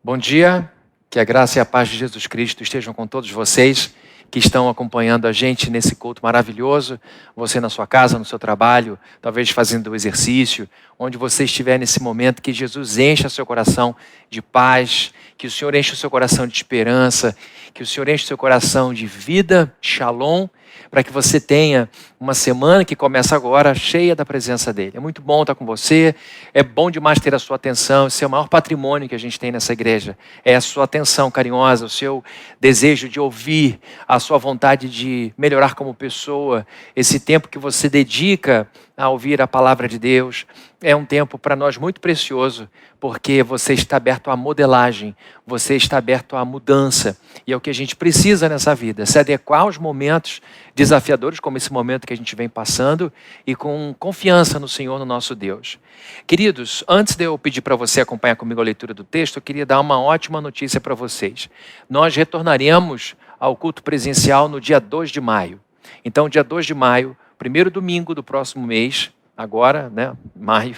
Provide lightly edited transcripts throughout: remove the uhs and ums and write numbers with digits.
Bom dia, que a graça e a paz de Jesus Cristo estejam com todos vocês que estão acompanhando a gente nesse culto maravilhoso, você na sua casa, no seu trabalho, talvez fazendo exercício, onde você estiver nesse momento, que Jesus encha seu coração de paz, que o Senhor enche o seu coração de esperança, que o Senhor enche o seu coração de vida, shalom, para que você tenha uma semana que começa agora cheia da presença dEle. É muito bom estar com você, é bom demais ter a sua atenção, esse é o maior patrimônio que a gente tem nessa igreja, é a sua atenção carinhosa, o seu desejo de ouvir, a sua vontade de melhorar como pessoa, esse tempo que você dedica a ouvir a palavra de Deus, é um tempo para nós muito precioso, porque você está aberto à modelagem, você está aberto à mudança, e é o que a gente precisa nessa vida, se adequar aos momentos desafiadores, como esse momento que a gente vem passando, e com confiança no Senhor, no nosso Deus. Queridos, antes de eu pedir para você acompanhar comigo a leitura do texto, eu queria dar uma ótima notícia para vocês. Nós retornaremos ao culto presencial no dia 2 de maio. Então, dia 2 de maio, primeiro domingo do próximo mês, agora, maio,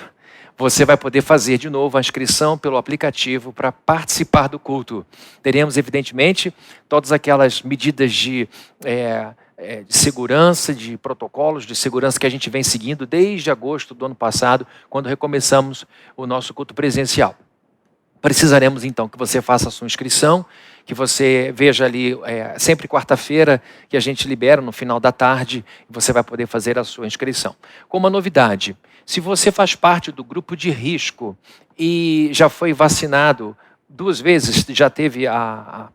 você vai poder fazer de novo a inscrição pelo aplicativo para participar do culto. Teremos, evidentemente, todas aquelas medidas de segurança, de protocolos de segurança que a gente vem seguindo desde agosto do ano passado, quando recomeçamos o nosso culto presencial. Precisaremos então que você faça a sua inscrição, que você veja ali, sempre quarta-feira, que a gente libera no final da tarde, e você vai poder fazer a sua inscrição. Com uma novidade, se você faz parte do grupo de risco e já foi vacinado 2 vezes, já teve a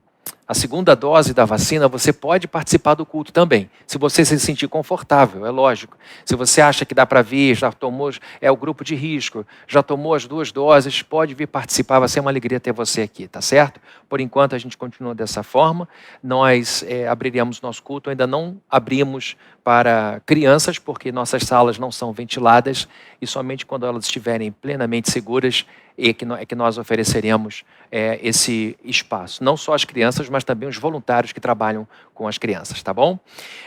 segunda dose da vacina, você pode participar do culto também, se você se sentir confortável, é lógico. Se você acha que dá para vir, já tomou, é o grupo de risco, já tomou as 2 doses, pode vir participar, vai ser uma alegria ter você aqui, tá certo? Por enquanto a gente continua dessa forma, nós abriremos nosso culto, ainda não abrimos para crianças, porque nossas salas não são ventiladas, e somente quando elas estiverem plenamente seguras, é que nós ofereceremos esse espaço. Não só as crianças, mas também os voluntários que trabalham com as crianças, tá bom?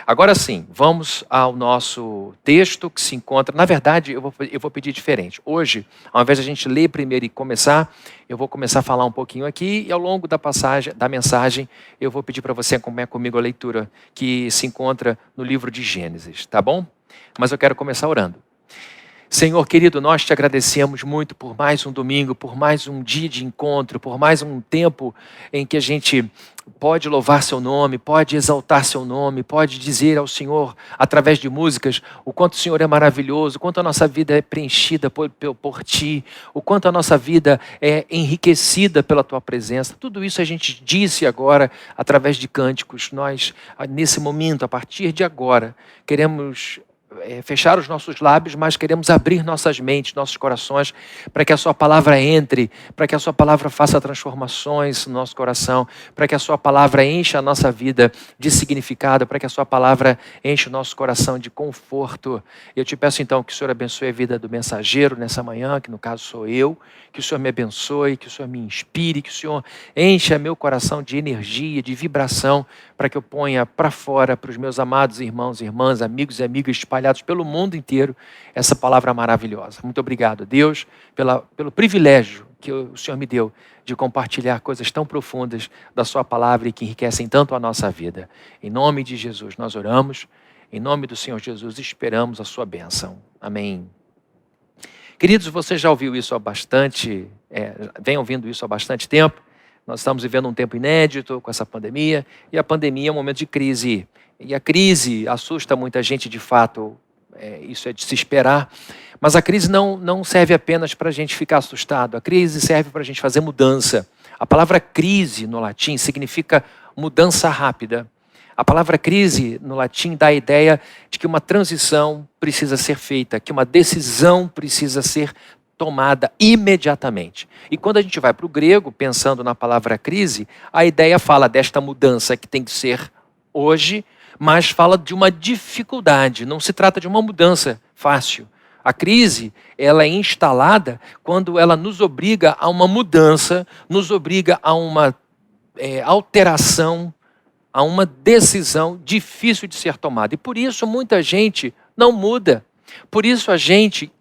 Agora sim, vamos ao nosso texto que se encontra... Na verdade, eu vou pedir diferente. Hoje, ao invés de a gente ler primeiro e começar, eu vou começar a falar um pouquinho aqui e ao longo da mensagem, eu vou pedir para você acompanhar comigo a leitura que se encontra no livro de Gênesis, tá bom? Mas eu quero começar orando. Senhor querido, nós te agradecemos muito por mais um domingo, por mais um dia de encontro, por mais um tempo em que a gente pode louvar seu nome, pode exaltar seu nome, pode dizer ao Senhor, através de músicas, o quanto o Senhor é maravilhoso, o quanto a nossa vida é preenchida por Ti, o quanto a nossa vida é enriquecida pela Tua presença. Tudo isso a gente disse agora através de cânticos. Nós, nesse momento, a partir de agora, queremos fechar os nossos lábios, mas queremos abrir nossas mentes, nossos corações, para que a sua palavra entre, para que a sua palavra faça transformações no nosso coração, para que a sua palavra encha a nossa vida de significado, para que a sua palavra enche o nosso coração de conforto. Eu te peço então que o Senhor abençoe a vida do mensageiro nessa manhã, que no caso sou eu, que o Senhor me abençoe, que o Senhor me inspire, que o Senhor encha meu coração de energia, de vibração, para que eu ponha para fora, para os meus amados irmãos e irmãs, amigos e amigas espalhados pelo mundo inteiro, essa palavra maravilhosa. Muito obrigado, Deus, pelo privilégio que o Senhor me deu de compartilhar coisas tão profundas da sua palavra e que enriquecem tanto a nossa vida. Em nome de Jesus nós oramos, em nome do Senhor Jesus esperamos a sua bênção. Amém. Queridos, você já ouviu isso há bastante, vem ouvindo isso há bastante tempo. Nós estamos vivendo um tempo inédito com essa pandemia, e a pandemia é um momento de crise. E a crise assusta muita gente, de fato, isso é de se esperar. Mas a crise não serve apenas para a gente ficar assustado, a crise serve para a gente fazer mudança. A palavra crise no latim significa mudança rápida. A palavra crise no latim dá a ideia de que uma transição precisa ser feita, que uma decisão precisa ser tomada imediatamente. E quando a gente vai para o grego, pensando na palavra crise, a ideia fala desta mudança que tem que ser hoje, mas fala de uma dificuldade, não se trata de uma mudança fácil. A crise, ela é instalada quando ela nos obriga a uma mudança, nos obriga a uma alteração, a uma decisão difícil de ser tomada. E por isso muita gente não muda. Por isso a gente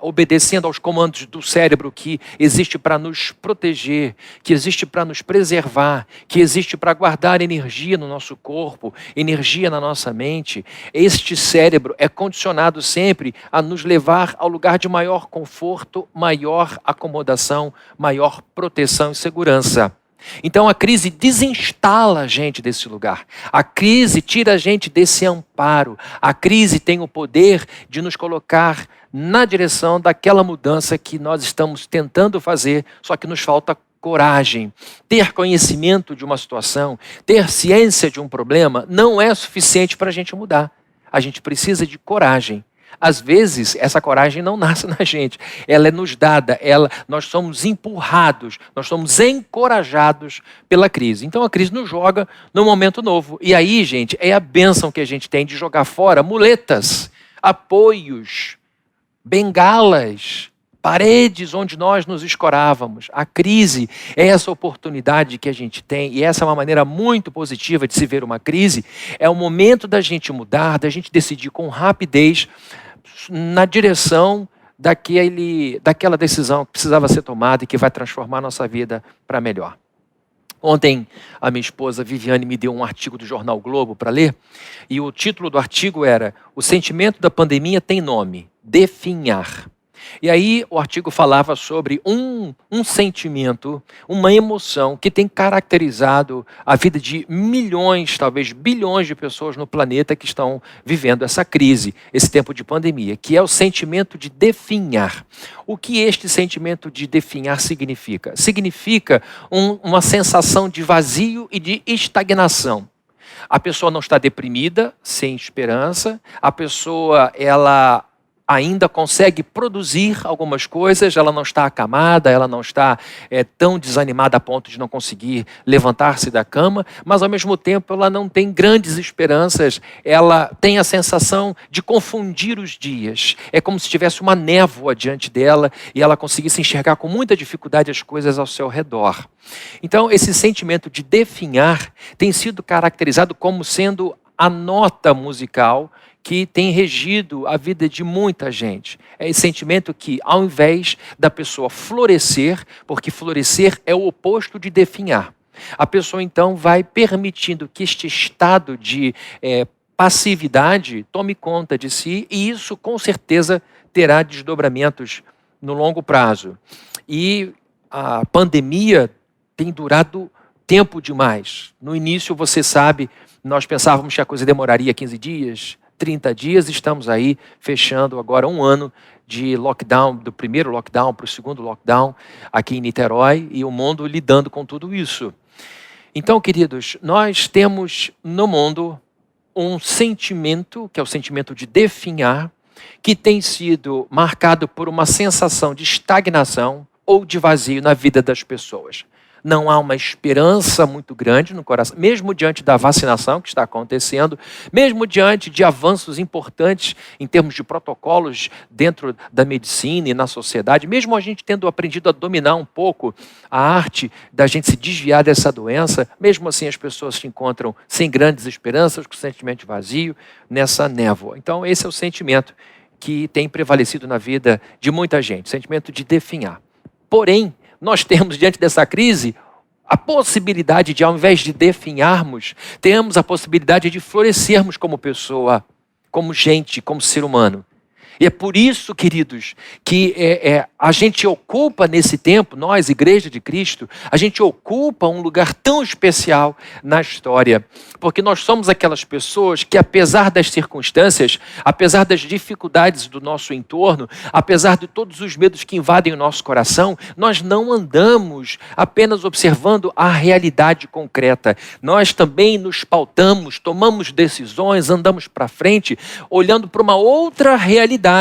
obedecendo aos comandos do cérebro que existe para nos proteger, que existe para nos preservar, que existe para guardar energia no nosso corpo, energia na nossa mente, este cérebro é condicionado sempre a nos levar ao lugar de maior conforto, maior acomodação, maior proteção e segurança. Então a crise desinstala a gente desse lugar. A crise tira a gente desse amparo. A crise tem o poder de nos colocar na direção daquela mudança que nós estamos tentando fazer, só que nos falta coragem. Ter conhecimento de uma situação, ter ciência de um problema, não é suficiente para a gente mudar. A gente precisa de coragem. Às vezes, essa coragem não nasce na gente, ela é nos dada, nós somos empurrados, nós somos encorajados pela crise. Então a crise nos joga num momento novo. E aí, gente, é a bênção que a gente tem de jogar fora muletas, apoios, bengalas, paredes onde nós nos escorávamos. A crise é essa oportunidade que a gente tem, e essa é uma maneira muito positiva de se ver uma crise. É o momento da gente mudar, da gente decidir com rapidez na direção daquela decisão que precisava ser tomada e que vai transformar a nossa vida para melhor. Ontem, a minha esposa Viviane me deu um artigo do jornal Globo para ler, e o título do artigo era: "O sentimento da pandemia tem nome, definhar". E aí o artigo falava sobre um sentimento, uma emoção que tem caracterizado a vida de milhões, talvez bilhões de pessoas no planeta que estão vivendo essa crise, esse tempo de pandemia, que é o sentimento de definhar. O que este sentimento de definhar significa? Significa uma sensação de vazio e de estagnação. A pessoa não está deprimida, sem esperança, a pessoa ela ainda consegue produzir algumas coisas, ela não está acamada, ela não está tão desanimada a ponto de não conseguir levantar-se da cama, mas ao mesmo tempo ela não tem grandes esperanças, ela tem a sensação de confundir os dias. É como se tivesse uma névoa diante dela e ela conseguisse enxergar com muita dificuldade as coisas ao seu redor. Então esse sentimento de definhar tem sido caracterizado como sendo a nota musical que tem regido a vida de muita gente. É esse sentimento que, ao invés da pessoa florescer, porque florescer é o oposto de definhar, a pessoa então vai permitindo que este estado de passividade tome conta de si, e isso com certeza terá desdobramentos no longo prazo. E a pandemia tem durado tempo demais. No início, você sabe, nós pensávamos que a coisa demoraria 15 dias, 30 dias, estamos aí fechando agora um ano de lockdown, do primeiro lockdown para o segundo lockdown aqui em Niterói, e o mundo lidando com tudo isso. Então, queridos, nós temos no mundo um sentimento, que é o sentimento de definhar, que tem sido marcado por uma sensação de estagnação ou de vazio na vida das pessoas. Não há uma esperança muito grande no coração, mesmo diante da vacinação que está acontecendo, mesmo diante de avanços importantes em termos de protocolos dentro da medicina e na sociedade, mesmo a gente tendo aprendido a dominar um pouco a arte da gente se desviar dessa doença, mesmo assim as pessoas se encontram sem grandes esperanças, com sentimento de vazio, nessa névoa. Então esse é o sentimento que tem prevalecido na vida de muita gente, sentimento de definhar. Porém, nós temos, diante dessa crise, a possibilidade de, ao invés de definharmos, temos a possibilidade de florescermos como pessoa, como gente, como ser humano. E é por isso, queridos, que a gente ocupa nesse tempo, nós, Igreja de Cristo, a gente ocupa um lugar tão especial na história, porque nós somos aquelas pessoas que, apesar das circunstâncias, apesar das dificuldades do nosso entorno, apesar de todos os medos que invadem o nosso coração, nós não andamos apenas observando a realidade concreta. Nós também nos pautamos, tomamos decisões, andamos para frente, olhando para uma outra realidade,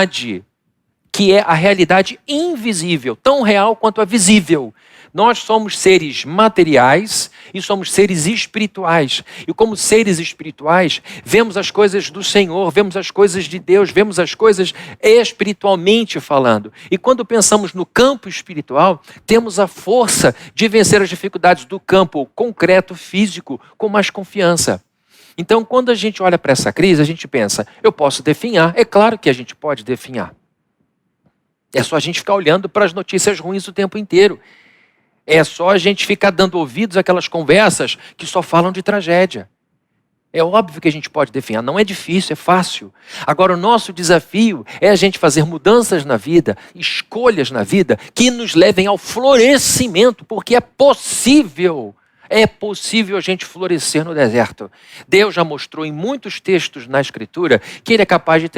que é a realidade invisível, tão real quanto a visível. Nós somos seres materiais e somos seres espirituais. E como seres espirituais, vemos as coisas do Senhor, vemos as coisas de Deus, vemos as coisas espiritualmente falando. E quando pensamos no campo espiritual, temos a força de vencer as dificuldades do campo concreto, físico, com mais confiança. Então, quando a gente olha para essa crise, a gente pensa, eu posso definhar. É claro que a gente pode definhar. É só a gente ficar olhando para as notícias ruins o tempo inteiro. É só a gente ficar dando ouvidos àquelas conversas que só falam de tragédia. É óbvio que a gente pode definhar, não é difícil, é fácil. Agora, o nosso desafio é a gente fazer mudanças na vida, escolhas na vida, que nos levem ao florescimento, porque é possível. É possível a gente florescer no deserto. Deus já mostrou em muitos textos na Escritura que Ele é capaz de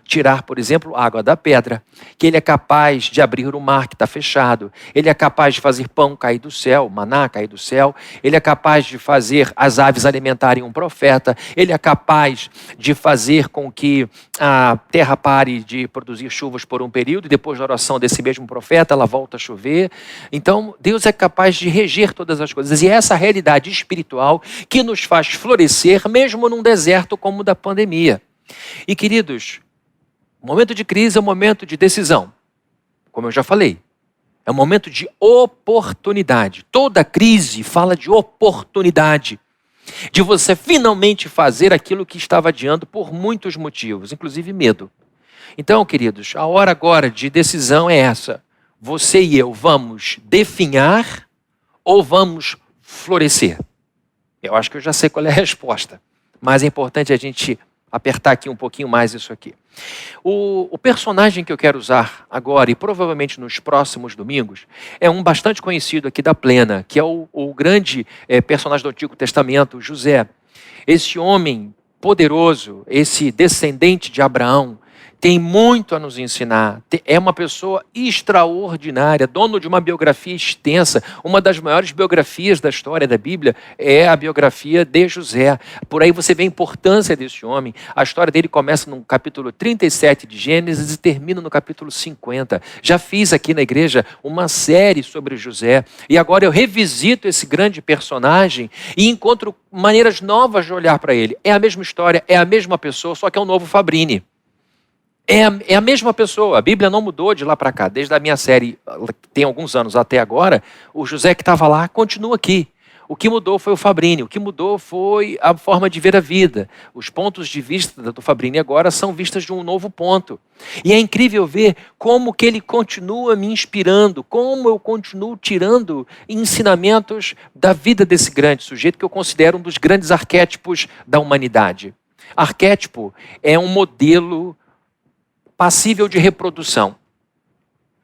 tirar, por exemplo, água da pedra, que Ele é capaz de abrir o mar que está fechado, Ele é capaz de fazer pão cair do céu, maná cair do céu, Ele é capaz de fazer as aves alimentarem um profeta, Ele é capaz de fazer com que a terra pare de produzir chuvas por um período e depois da oração desse mesmo profeta ela volta a chover. Então Deus é capaz de reger todas as coisas e essa realidade espiritual que nos faz florescer mesmo num deserto como o da pandemia. E queridos, o momento de crise é um momento de decisão, como eu já falei. É um momento de oportunidade. Toda crise fala de oportunidade. De você finalmente fazer aquilo que estava adiando por muitos motivos, inclusive medo. Então, queridos, a hora agora de decisão é essa. Você e eu vamos definhar ou vamos florescer? Eu acho que eu já sei qual é a resposta, mas é importante a gente apertar aqui um pouquinho mais isso aqui. O personagem que eu quero usar agora, e provavelmente nos próximos domingos, é um bastante conhecido aqui da Plena, que é o grande personagem do Antigo Testamento, José. Esse homem poderoso, esse descendente de Abraão, tem muito a nos ensinar. É uma pessoa extraordinária, dono de uma biografia extensa. Uma das maiores biografias da história da Bíblia é a biografia de José. Por aí você vê a importância desse homem. A história dele começa no capítulo 37 de Gênesis e termina no capítulo 50. Já fiz aqui na igreja uma série sobre José. E agora eu revisito esse grande personagem e encontro maneiras novas de olhar para ele. É a mesma história, é a mesma pessoa, só que é um novo Fabrini. É a mesma pessoa, a Bíblia não mudou de lá para cá. Desde a minha série, tem alguns anos até agora, o José que estava lá continua aqui. O que mudou foi o Fabrini, o que mudou foi a forma de ver a vida. Os pontos de vista do Fabrini agora são vistas de um novo ponto. E é incrível ver como que ele continua me inspirando, como eu continuo tirando ensinamentos da vida desse grande sujeito que eu considero um dos grandes arquétipos da humanidade. Arquétipo é um modelo passível de reprodução.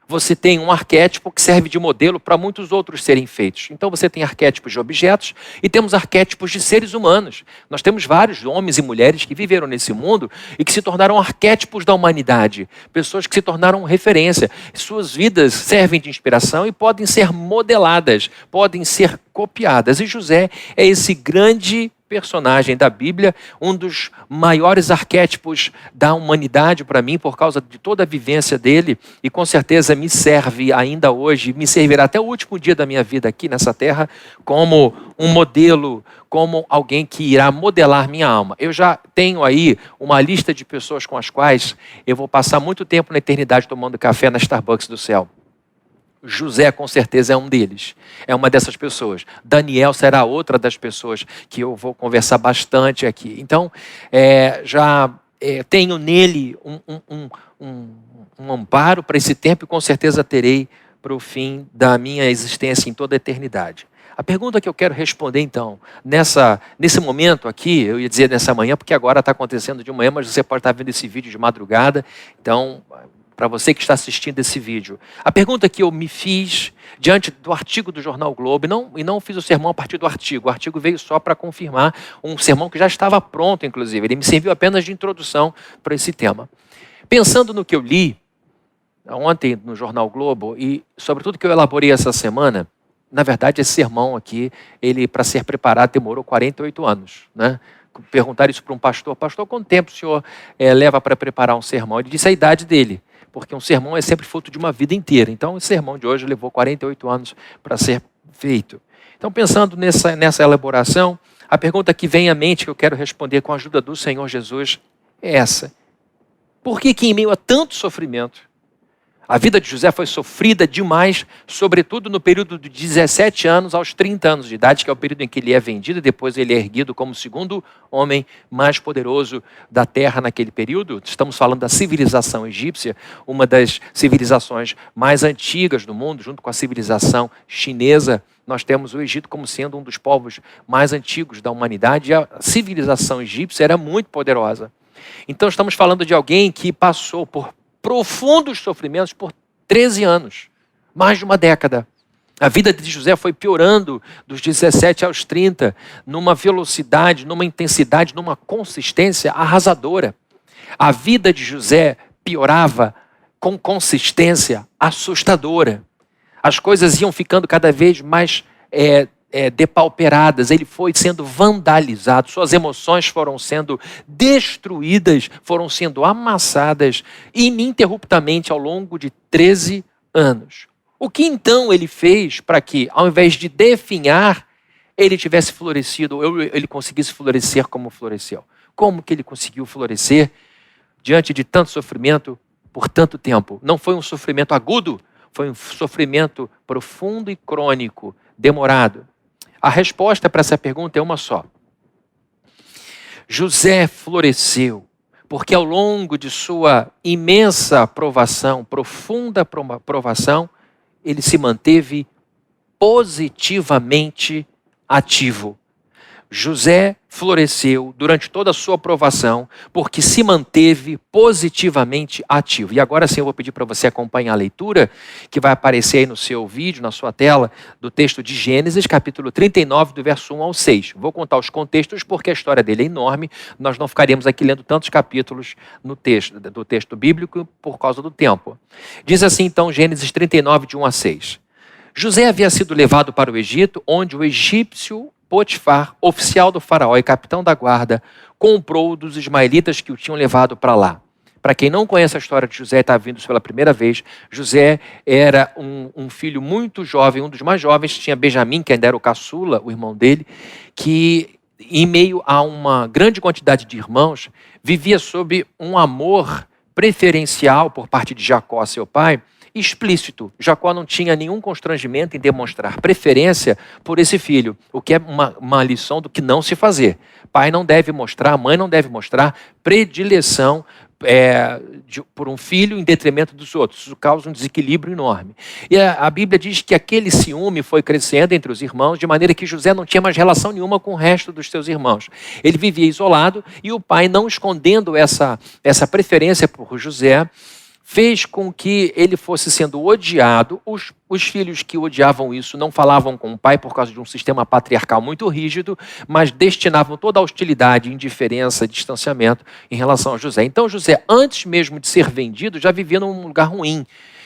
Você tem um arquétipo que serve de modelo para muitos outros serem feitos. Então você tem arquétipos de objetos e temos arquétipos de seres humanos. Nós temos vários homens e mulheres que viveram nesse mundo e que se tornaram arquétipos da humanidade. Pessoas que se tornaram referência. Suas vidas servem de inspiração e podem ser modeladas, podem ser copiadas. E José é esse grande personagem da Bíblia, um dos maiores arquétipos da humanidade para mim, por causa de toda a vivência dele, e com certeza me serve ainda hoje, me servirá até o último dia da minha vida aqui nessa terra, como um modelo, como alguém que irá modelar minha alma. Eu já tenho aí uma lista de pessoas com as quais eu vou passar muito tempo na eternidade tomando café na Starbucks do céu. José, com certeza, é um deles. É uma dessas pessoas. Daniel será outra das pessoas que eu vou conversar bastante aqui. Então, tenho nele um amparo para esse tempo e com certeza terei para o fim da minha existência em toda a eternidade. A pergunta que eu quero responder, então, nesse momento aqui, eu ia dizer nessa manhã, porque agora está acontecendo de manhã, mas você pode estar vendo esse vídeo de madrugada, então, para você que está assistindo esse vídeo. A pergunta que eu me fiz diante do artigo do Jornal o Globo, e não fiz o sermão a partir do artigo. O artigo veio só para confirmar um sermão que já estava pronto, inclusive. Ele me serviu apenas de introdução para esse tema. Pensando no que eu li ontem no Jornal o Globo e, sobretudo, que eu elaborei essa semana, na verdade, esse sermão aqui, ele, para ser preparado, demorou 48 anos, né? Perguntaram isso para um pastor. Pastor, quanto tempo o senhor leva para preparar um sermão? Ele disse a idade dele, porque um sermão é sempre fruto de uma vida inteira. Então, o sermão de hoje levou 48 anos para ser feito. Então, pensando nessa elaboração, a pergunta que vem à mente, que eu quero responder com a ajuda do Senhor Jesus, é essa. Por que em meio a tanto sofrimento, A vida de José foi sofrida demais, sobretudo no período de 17 anos aos 30 anos de idade, que é o período em que ele é vendido, e depois ele é erguido como o segundo homem mais poderoso da terra naquele período. Estamos falando da civilização egípcia, uma das civilizações mais antigas do mundo, junto com a civilização chinesa. Nós temos o Egito como sendo um dos povos mais antigos da humanidade, e a civilização egípcia era muito poderosa. Então estamos falando de alguém que passou por profundos sofrimentos por 13 anos, mais de uma década. A vida de José foi piorando dos 17 aos 30, numa velocidade, numa intensidade, numa consistência arrasadora. A vida de José piorava com consistência assustadora. As coisas iam ficando cada vez mais depauperadas, ele foi sendo vandalizado, suas emoções foram sendo destruídas, foram sendo amassadas ininterruptamente ao longo de 13 anos. O que então ele fez para que, ao invés de definhar, ele tivesse florescido, ou ele conseguisse florescer como floresceu? Como que ele conseguiu florescer diante de tanto sofrimento por tanto tempo? Não foi um sofrimento agudo, foi um sofrimento profundo e crônico, demorado. A resposta para essa pergunta é uma só. José floresceu, porque ao longo de sua imensa provação, profunda provação, ele se manteve positivamente ativo. José floresceu durante toda a sua provação, porque se manteve positivamente ativo. E agora sim eu vou pedir para você acompanhar a leitura, que vai aparecer aí no seu vídeo, na sua tela, do texto de Gênesis, capítulo 39, do verso 1 ao 6. Vou contar os contextos, porque a história dele é enorme, nós não ficaríamos aqui lendo tantos capítulos do texto bíblico por causa do tempo. Diz assim então Gênesis 39, de 1 a 6. José havia sido levado para o Egito, onde o egípcio Potifar, oficial do faraó e capitão da guarda, comprou dos ismaelitas que o tinham levado para lá. Para quem não conhece a história de José e está vindo pela primeira vez, José era um filho muito jovem, um dos mais jovens. Tinha Benjamim, que ainda era o caçula, o irmão dele, que em meio a uma grande quantidade de irmãos, vivia sob um amor preferencial por parte de Jacó, seu pai, explícito. Jacó não tinha nenhum constrangimento em demonstrar preferência por esse filho, o que é uma lição do que não se fazer. Pai não deve mostrar, mãe não deve mostrar predileção por um filho em detrimento dos outros. Isso causa um desequilíbrio enorme. E a Bíblia diz que aquele ciúme foi crescendo entre os irmãos, de maneira que José não tinha mais relação nenhuma com o resto dos seus irmãos. Ele vivia isolado e o pai, não escondendo essa preferência por José, fez com que ele fosse sendo odiado. Os filhos que odiavam isso não falavam com o pai por causa de um sistema patriarcal muito rígido, mas destinavam toda a hostilidade, indiferença, distanciamento em relação a José. Então José, antes mesmo de ser vendido, já vivia num lugar ruim.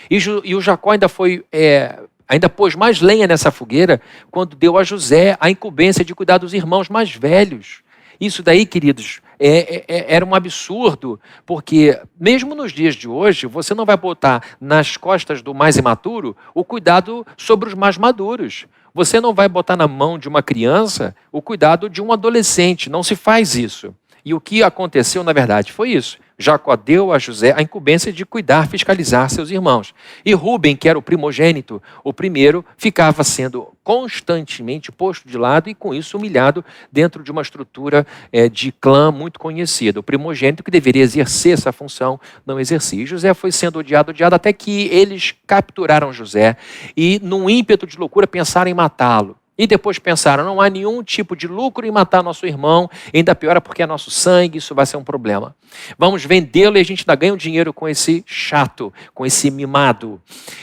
E o Jacó ainda pôs mais lenha nessa fogueira quando deu a José a incumbência de cuidar dos irmãos mais velhos. Isso daí, queridos, era um absurdo, porque mesmo nos dias de hoje, você não vai botar nas costas do mais imaturo o cuidado sobre os mais maduros. Você não vai botar na mão de uma criança o cuidado de um adolescente. Não se faz isso. E o que aconteceu, na verdade, foi isso. Jacó deu a José a incumbência de cuidar, fiscalizar seus irmãos. E Rúben, que era o primogênito, o primeiro, ficava sendo constantemente posto de lado e com isso humilhado dentro de uma estrutura de clã muito conhecida. O primogênito que deveria exercer essa função não exercia. E José foi sendo odiado até que eles capturaram José e, num ímpeto de loucura, pensaram em matá-lo. E depois pensaram, não há nenhum tipo de lucro em matar nosso irmão, ainda pior porque é nosso sangue, isso vai ser um problema. Vamos vendê-lo e a gente ainda ganha um dinheiro com esse chato, com esse mimado.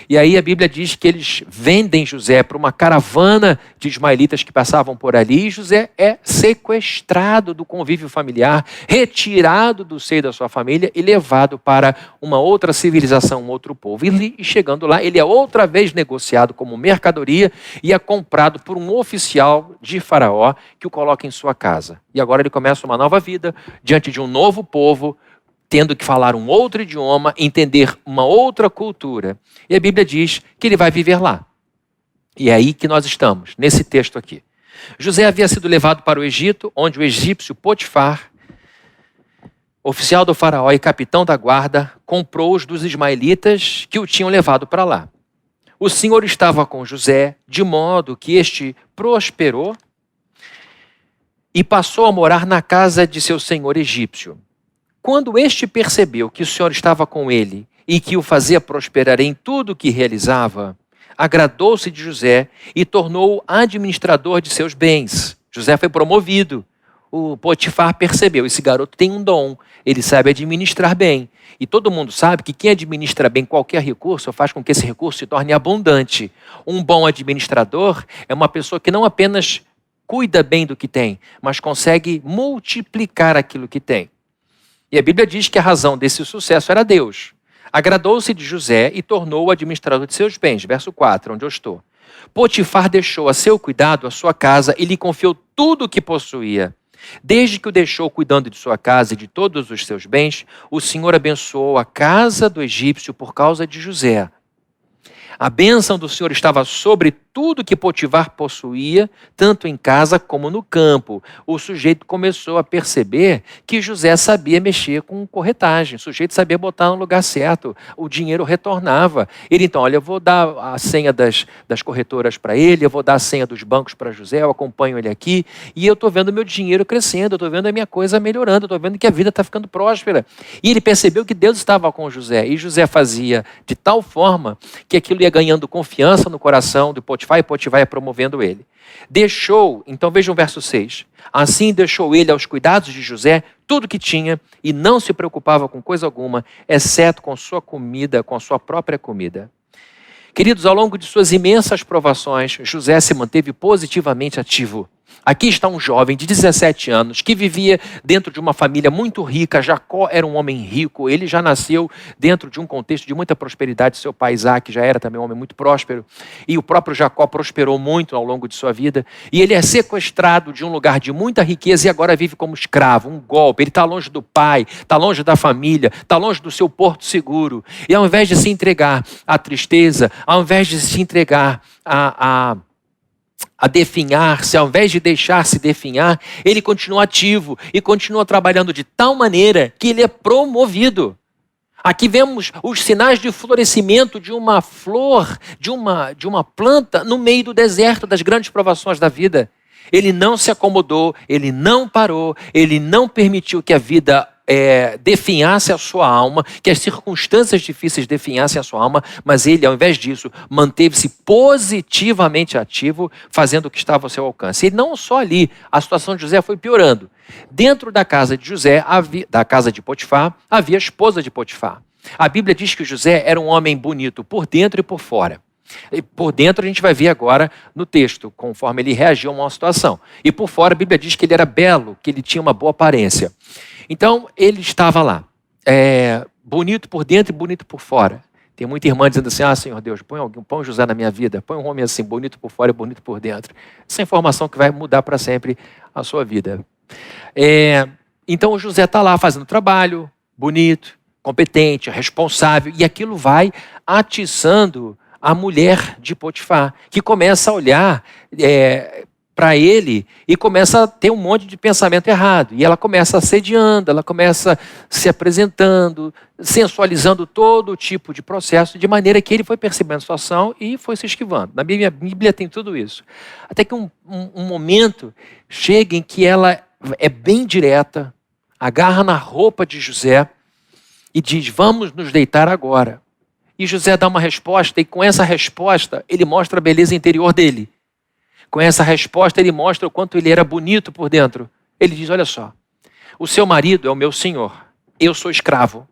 E aí a Bíblia diz que eles vendem José para uma caravana de ismaelitas que passavam por ali, e José é sequestrado do convívio familiar, retirado do seio da sua família e levado para uma outra civilização, um outro povo. E chegando lá, ele é outra vez negociado como mercadoria e é comprado por um oficial de Faraó que o coloca em sua casa. E agora ele começa uma nova vida diante de um novo povo, tendo que falar um outro idioma, entender uma outra cultura. E a Bíblia diz que ele vai viver lá. E é aí que nós estamos, nesse texto aqui. José havia sido levado para o Egito, onde o egípcio Potifar oficial do faraó e capitão da guarda, comprou-os dos ismaelitas que o tinham levado para lá. O Senhor estava com José, de modo que este prosperou e passou a morar na casa de seu senhor egípcio. Quando este percebeu que o Senhor estava com ele e que o fazia prosperar em tudo o que realizava, agradou-se de José e tornou-o administrador de seus bens. José foi promovido. O Potifar percebeu, esse garoto tem um dom, ele sabe administrar bem. E todo mundo sabe que quem administra bem qualquer recurso faz com que esse recurso se torne abundante. Um bom administrador é uma pessoa que não apenas cuida bem do que tem, mas consegue multiplicar aquilo que tem. E a Bíblia diz que a razão desse sucesso era Deus. Agradou-se de José e tornou-o administrador de seus bens. Verso 4, onde eu estou. Potifar deixou a seu cuidado a sua casa e lhe confiou tudo o que possuía. Desde que o deixou cuidando de sua casa e de todos os seus bens, o Senhor abençoou a casa do egípcio por causa de José. A bênção do Senhor estava sobre tudo que Potifar possuía, tanto em casa como no campo. O sujeito começou a perceber que José sabia mexer com corretagem, o sujeito sabia botar no lugar certo, o dinheiro retornava. Ele então, olha, eu vou dar a senha das corretoras para ele, eu vou dar a senha dos bancos para José, eu acompanho ele aqui, e eu estou vendo meu dinheiro crescendo, eu estou vendo a minha coisa melhorando, eu estou vendo que a vida está ficando próspera. E ele percebeu que Deus estava com José, e José fazia de tal forma que aquilo ia ganhando confiança no coração do Potifar, e Potifar ia promovendo ele. Deixou, então vejam o verso 6, assim deixou ele aos cuidados de José tudo que tinha e não se preocupava com coisa alguma, exceto com sua comida, com a sua própria comida. Queridos, ao longo de suas imensas provações, José se manteve positivamente ativo. Aqui está um jovem de 17 anos que vivia dentro de uma família muito rica. Jacó era um homem rico, ele já nasceu dentro de um contexto de muita prosperidade. Seu pai Isaac já era também um homem muito próspero. E o próprio Jacó prosperou muito ao longo de sua vida. E ele é sequestrado de um lugar de muita riqueza e agora vive como escravo, um golpe. Ele está longe do pai, está longe da família, está longe do seu porto seguro. E ao invés de se entregar à tristeza, ao invés de se entregar a definhar-se, ao invés de deixar-se definhar, ele continua ativo e continua trabalhando de tal maneira que ele é promovido. Aqui vemos os sinais de florescimento de uma flor, de uma planta no meio do deserto das grandes provações da vida. Ele não se acomodou, ele não parou, ele não permitiu que a vida definhasse a sua alma, que as circunstâncias difíceis definhassem a sua alma, mas ele, ao invés disso, manteve-se positivamente ativo, fazendo o que estava ao seu alcance. E não só ali, a situação de José foi piorando. Dentro da casa de José, da casa de Potifar, havia a esposa de Potifar. A Bíblia diz que José era um homem bonito por dentro e por fora. E por dentro a gente vai ver agora no texto, conforme ele reagiu a uma situação. E por fora a Bíblia diz que ele era belo, que ele tinha uma boa aparência. Então ele estava lá, bonito por dentro e bonito por fora. Tem muita irmã dizendo assim, Senhor Deus, põe José na minha vida, põe um homem assim, bonito por fora e bonito por dentro. Essa é informação que vai mudar para sempre a sua vida. Então o José está lá fazendo trabalho, bonito, competente, responsável, e aquilo vai atiçando a mulher de Potifar, que começa a olhar para ele e começa a ter um monte de pensamento errado. E ela começa assediando, ela começa se apresentando, sensualizando todo tipo de processo, de maneira que ele foi percebendo a situação e foi se esquivando. Na Bíblia tem tudo isso. Até que um momento chega em que ela é bem direta, agarra na roupa de José e diz, vamos nos deitar agora. E José dá uma resposta, e com essa resposta ele mostra a beleza interior dele. Com essa resposta ele mostra o quanto ele era bonito por dentro. Ele diz, olha só, o seu marido é o meu senhor, eu sou escravo.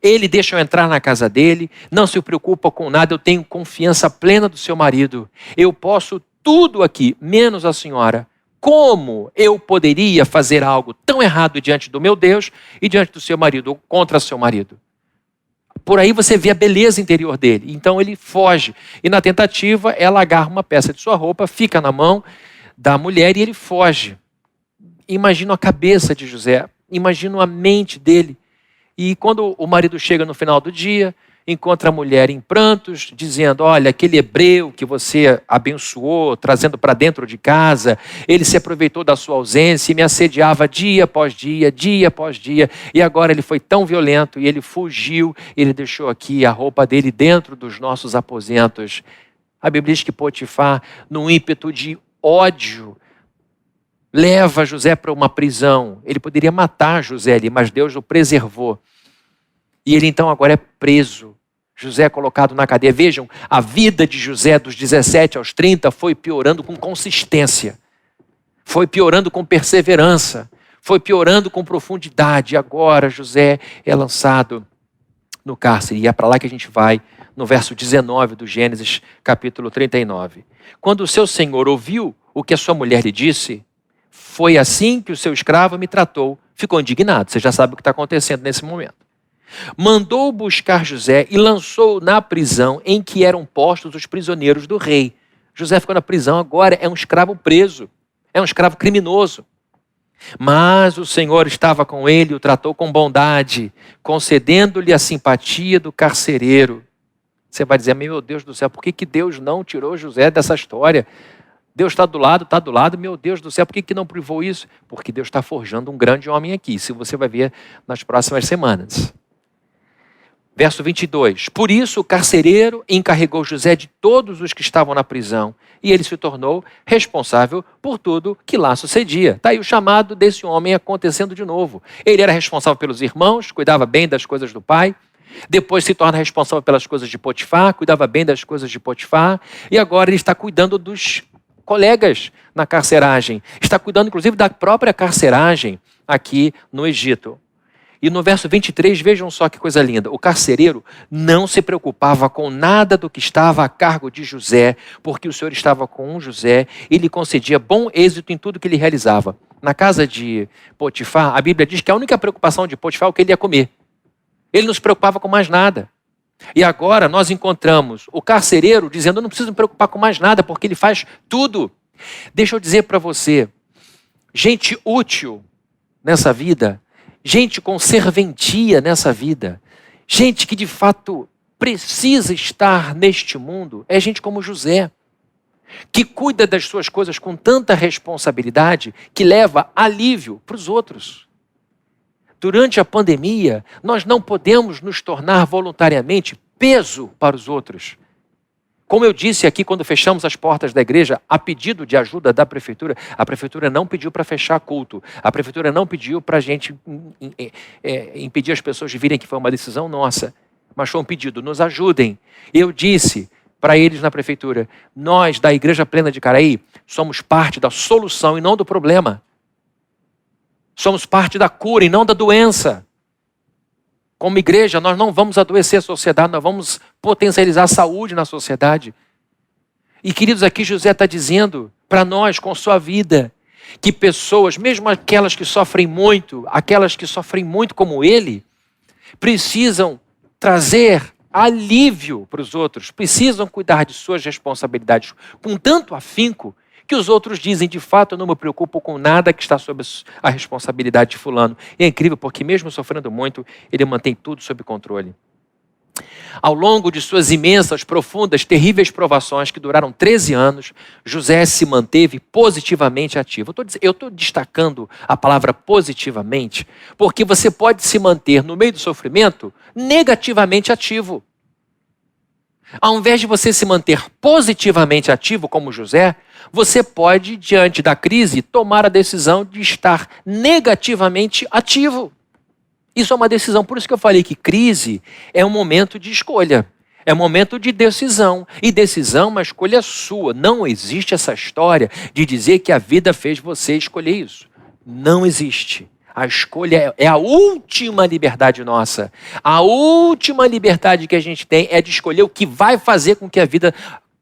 Ele deixa eu entrar na casa dele, não se preocupa com nada, eu tenho confiança plena do seu marido. Eu posso tudo aqui, menos a senhora. Como eu poderia fazer algo tão errado diante do meu Deus e diante do seu marido, ou contra seu marido? Por aí você vê a beleza interior dele. Então ele foge. E na tentativa, ela agarra uma peça de sua roupa, fica na mão da mulher e ele foge. Imagina a cabeça de José. Imagina a mente dele. E quando o marido chega no final do dia encontra a mulher em prantos, dizendo, olha, aquele hebreu que você abençoou, trazendo para dentro de casa, ele se aproveitou da sua ausência e me assediava dia após dia, e agora ele foi tão violento e ele fugiu, ele deixou aqui a roupa dele dentro dos nossos aposentos. A Bíblia diz que Potifar, num ímpeto de ódio, leva José para uma prisão. Ele poderia matar José ali, mas Deus o preservou. E ele então agora é preso. José é colocado na cadeia. Vejam, a vida de José dos 17 aos 30 foi piorando com consistência. Foi piorando com perseverança. Foi piorando com profundidade. E agora José é lançado no cárcere. E é para lá que a gente vai no verso 19 do Gênesis, capítulo 39. Quando o seu senhor ouviu o que a sua mulher lhe disse, foi assim que o seu escravo me tratou. Ficou indignado. Você já sabe o que está acontecendo nesse momento. Mandou buscar José e lançou na prisão em que eram postos os prisioneiros do rei. José ficou na prisão, agora é um escravo preso, é um escravo criminoso. Mas o Senhor estava com ele e o tratou com bondade, concedendo-lhe a simpatia do carcereiro. Você vai dizer, meu Deus do céu, por que Deus não tirou José dessa história? Deus está do lado, meu Deus do céu, por que não privou isso? Porque Deus está forjando um grande homem aqui, isso você vai ver nas próximas semanas. Verso 22, por isso o carcereiro encarregou José de todos os que estavam na prisão e ele se tornou responsável por tudo que lá sucedia. Está aí o chamado desse homem acontecendo de novo. Ele era responsável pelos irmãos, cuidava bem das coisas do pai, depois se torna responsável pelas coisas de Potifar, cuidava bem das coisas de Potifar e agora ele está cuidando dos colegas na carceragem, está cuidando inclusive da própria carceragem aqui no Egito. E no verso 23, vejam só que coisa linda. O carcereiro não se preocupava com nada do que estava a cargo de José, porque o Senhor estava com José e lhe concedia bom êxito em tudo que ele realizava. Na casa de Potifar, a Bíblia diz que a única preocupação de Potifar é o que ele ia comer. Ele não se preocupava com mais nada. E agora nós encontramos o carcereiro dizendo, eu não preciso me preocupar com mais nada, porque ele faz tudo. Deixa eu dizer para você, gente útil nessa vida, gente com serventia nessa vida, gente que de fato precisa estar neste mundo, é gente como José, que cuida das suas coisas com tanta responsabilidade que leva alívio para os outros. Durante a pandemia, nós não podemos nos tornar voluntariamente peso para os outros. Como eu disse aqui quando fechamos as portas da igreja, a pedido de ajuda da prefeitura, a prefeitura não pediu para fechar culto, a prefeitura não pediu para a gente impedir as pessoas de virem, que foi uma decisão nossa, mas foi um pedido, nos ajudem. Eu disse para eles na prefeitura, nós da Igreja Plena de Caraí somos parte da solução e não do problema. Somos parte da cura e não da doença. Como igreja, nós não vamos adoecer a sociedade, nós vamos potencializar a saúde na sociedade. E queridos, aqui José está dizendo para nós, com sua vida, que pessoas, mesmo aquelas que sofrem muito como ele, precisam trazer alívio para os outros, precisam cuidar de suas responsabilidades com tanto afinco, que os outros dizem, de fato, eu não me preocupo com nada que está sob a responsabilidade de fulano. E é incrível porque mesmo sofrendo muito, ele mantém tudo sob controle. Ao longo de suas imensas, profundas, terríveis provações que duraram 13 anos, José se manteve positivamente ativo. Eu estou destacando a palavra positivamente, porque você pode se manter no meio do sofrimento negativamente ativo. Ao invés de você se manter positivamente ativo como José, você pode, diante da crise, tomar a decisão de estar negativamente ativo. Isso é uma decisão, por isso que eu falei que crise é um momento de escolha, é um momento de decisão. E decisão é uma escolha sua. Não existe essa história de dizer que a vida fez você escolher isso. Não existe. A escolha é a última liberdade nossa. A última liberdade que a gente tem é de escolher o que vai fazer com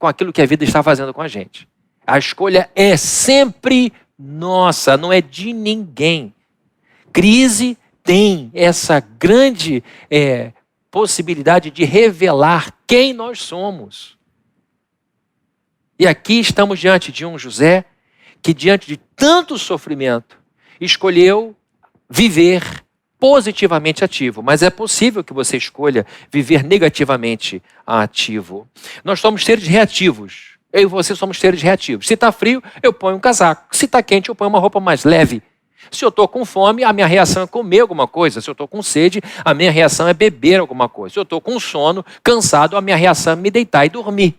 aquilo que a vida está fazendo com a gente. A escolha é sempre nossa, não é de ninguém. Crise tem essa grande possibilidade de revelar quem nós somos. E aqui estamos diante de um José que, diante de tanto sofrimento, escolheu viver positivamente ativo, mas é possível que você escolha viver negativamente ativo. Nós somos seres reativos. Eu e você somos seres reativos. Se está frio, eu ponho um casaco. Se está quente, eu ponho uma roupa mais leve. Se eu estou com fome, a minha reação é comer alguma coisa. Se eu estou com sede, a minha reação é beber alguma coisa. Se eu estou com sono, cansado, a minha reação é me deitar e dormir.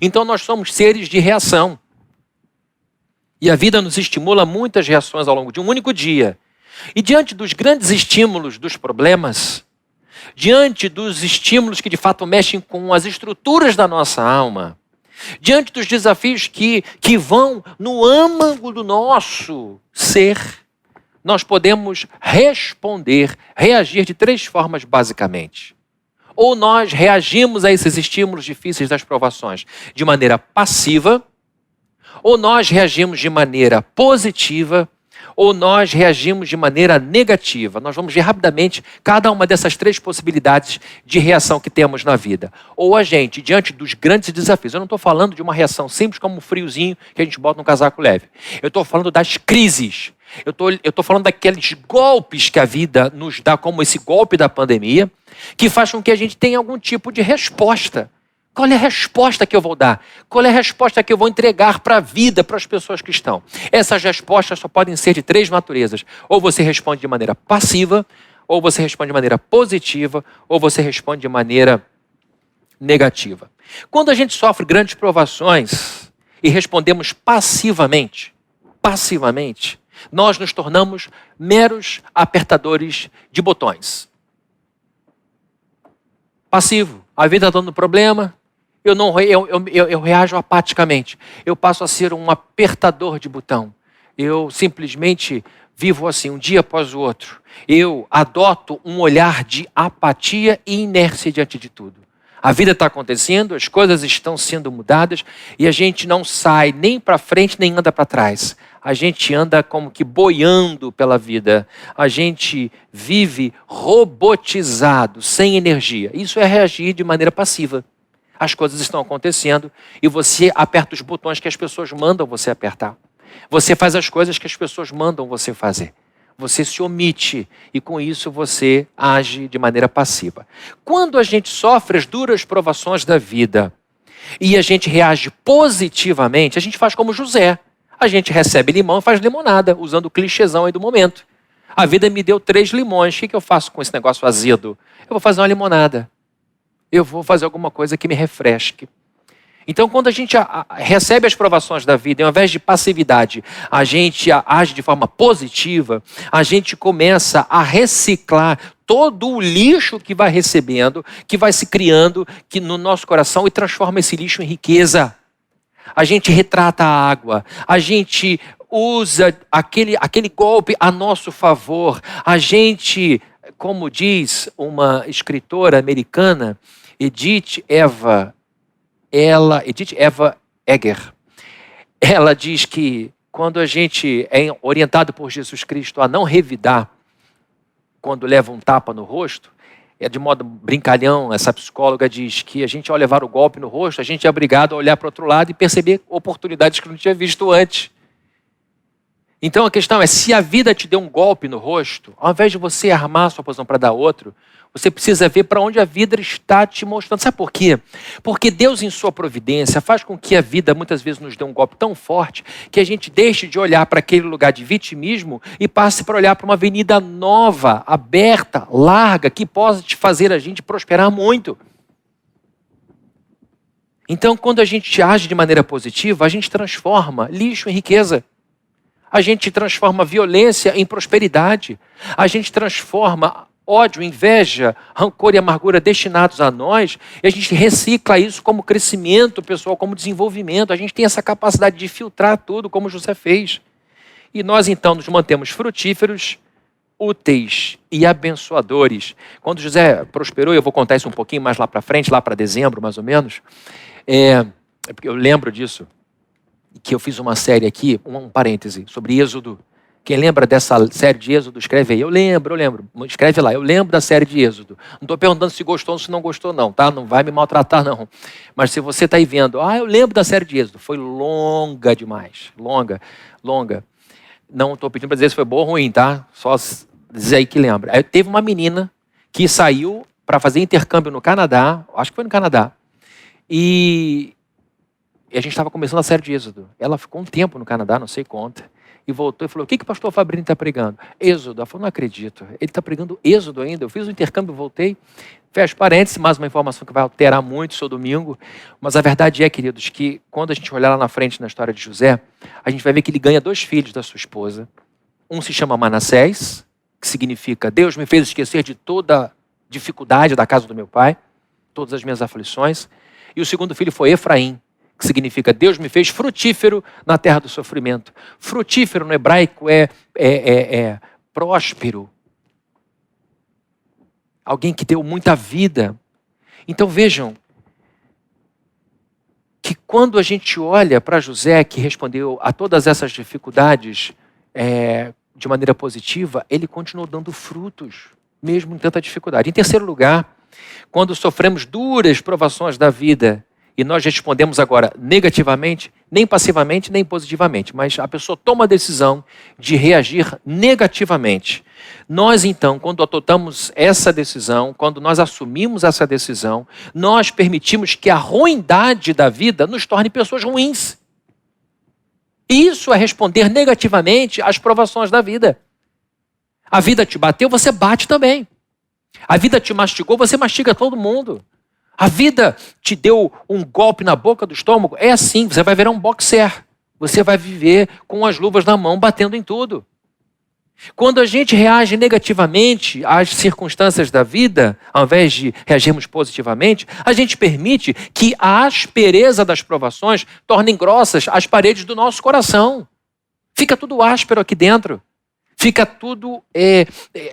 Então nós somos seres de reação. E a vida nos estimula muitas reações ao longo de um único dia. E diante dos grandes estímulos dos problemas, diante dos estímulos que de fato mexem com as estruturas da nossa alma, diante dos desafios que vão no âmago do nosso ser, nós podemos responder, reagir de 3 formas basicamente. Ou nós reagimos a esses estímulos difíceis das provações de maneira passiva, ou nós reagimos de maneira positiva, ou nós reagimos de maneira negativa. Nós vamos ver rapidamente cada uma dessas 3 possibilidades de reação que temos na vida. Ou a gente, diante dos grandes desafios, eu não estou falando de uma reação simples como um friozinho que a gente bota num casaco leve. Eu estou falando das crises. Eu estou falando daqueles golpes que a vida nos dá, como esse golpe da pandemia, que faz com que a gente tenha algum tipo de resposta. Qual é a resposta que eu vou dar? Qual é a resposta que eu vou entregar para a vida, para as pessoas que estão? Essas respostas só podem ser de 3 naturezas. Ou você responde de maneira passiva, ou você responde de maneira positiva, ou você responde de maneira negativa. Quando a gente sofre grandes provações e respondemos passivamente, nós nos tornamos meros apertadores de botões. Passivo. A vida está dando problema, eu reajo apaticamente. Eu passo a ser um apertador de botão. Eu simplesmente vivo assim, um dia após o outro. Eu adoto um olhar de apatia e inércia diante de tudo. A vida está acontecendo, as coisas estão sendo mudadas e a gente não sai nem para frente nem anda para trás. A gente anda como que boiando pela vida. A gente vive robotizado, sem energia. Isso é reagir de maneira passiva. As coisas estão acontecendo e você aperta os botões que as pessoas mandam você apertar. Você faz as coisas que as pessoas mandam você fazer. Você se omite e com isso você age de maneira passiva. Quando a gente sofre as duras provações da vida e a gente reage positivamente, a gente faz como José. A gente recebe limão e faz limonada, usando o clichêzão aí do momento. A vida me deu 3 limões, o que eu faço com esse negócio azedo? Eu vou fazer uma limonada. Eu vou fazer alguma coisa que me refresque. Então, quando a gente recebe as provações da vida, ao invés de passividade, a gente age de forma positiva, a gente começa a reciclar todo o lixo que vai recebendo, que vai se criando no nosso coração e transforma esse lixo em riqueza. A gente retrata a água, a gente usa aquele golpe a nosso favor, a gente, como diz uma escritora americana, Edith Eva Eger, ela diz que quando a gente é orientado por Jesus Cristo a não revidar quando leva um tapa no rosto, de modo brincalhão, essa psicóloga diz que a gente, ao levar o golpe no rosto, a gente é obrigado a olhar para o outro lado e perceber oportunidades que não tinha visto antes. Então a questão é, se a vida te deu um golpe no rosto, ao invés de você armar sua posição para dar outro, você precisa ver para onde a vida está te mostrando. Sabe por quê? Porque Deus, em sua providência, faz com que a vida muitas vezes nos dê um golpe tão forte que a gente deixe de olhar para aquele lugar de vitimismo e passe para olhar para uma avenida nova, aberta, larga, que possa te fazer a gente prosperar muito. Então, quando a gente age de maneira positiva, a gente transforma lixo em riqueza. A gente transforma violência em prosperidade. A gente transforma ódio, inveja, rancor e amargura destinados a nós, e a gente recicla isso como crescimento pessoal, como desenvolvimento. A gente tem essa capacidade de filtrar tudo, como José fez. E nós, então, nos mantemos frutíferos, úteis e abençoadores. Quando José prosperou, eu vou contar isso um pouquinho mais lá para frente, lá para dezembro, mais ou menos, porque eu lembro disso, que eu fiz uma série aqui, um parêntese, sobre Êxodo. Quem lembra dessa série de Êxodo, escreve aí. Eu lembro. Escreve lá, eu lembro da série de Êxodo. Não estou perguntando se gostou ou se não gostou não, tá? Não vai me maltratar não. Mas se você está aí vendo, eu lembro da série de Êxodo. Foi longa demais. Longa. Não estou pedindo para dizer se foi boa ou ruim, tá? Só diz aí que lembra. Aí teve uma menina que saiu para fazer intercâmbio no Canadá, acho que foi no Canadá, e a gente estava começando a série de Êxodo. Ela ficou um tempo no Canadá, não sei quanto, e voltou e falou, o que o pastor Fabrini está pregando? Êxodo. Ela falou, não acredito, ele está pregando Êxodo ainda. Eu fiz o intercâmbio, voltei. Fecha parênteses, mais uma informação que vai alterar muito o seu domingo, mas a verdade é, queridos, que quando a gente olhar lá na frente na história de José, a gente vai ver que ele ganha 2 filhos da sua esposa. Um se chama Manassés, que significa Deus me fez esquecer de toda dificuldade da casa do meu pai, todas as minhas aflições. E o segundo filho foi Efraim, que significa Deus me fez frutífero na terra do sofrimento. Frutífero no hebraico é próspero. Alguém que deu muita vida. Então vejam que quando a gente olha para José, que respondeu a todas essas dificuldades de maneira positiva, ele continuou dando frutos, mesmo em tanta dificuldade. Em terceiro lugar, quando sofremos duras provações da vida, e nós respondemos agora negativamente, nem passivamente, nem positivamente, mas a pessoa toma a decisão de reagir negativamente. Nós, então, quando adotamos essa decisão, quando nós assumimos essa decisão, nós permitimos que a ruindade da vida nos torne pessoas ruins. Isso é responder negativamente às provações da vida. A vida te bateu, você bate também. A vida te mastigou, você mastiga todo mundo. A vida te deu um golpe na boca do estômago, é assim, você vai virar um boxer. Você vai viver com as luvas na mão, batendo em tudo. Quando a gente reage negativamente às circunstâncias da vida, ao invés de reagirmos positivamente, a gente permite que a aspereza das provações tornem grossas as paredes do nosso coração. Fica tudo áspero aqui dentro. Fica tudo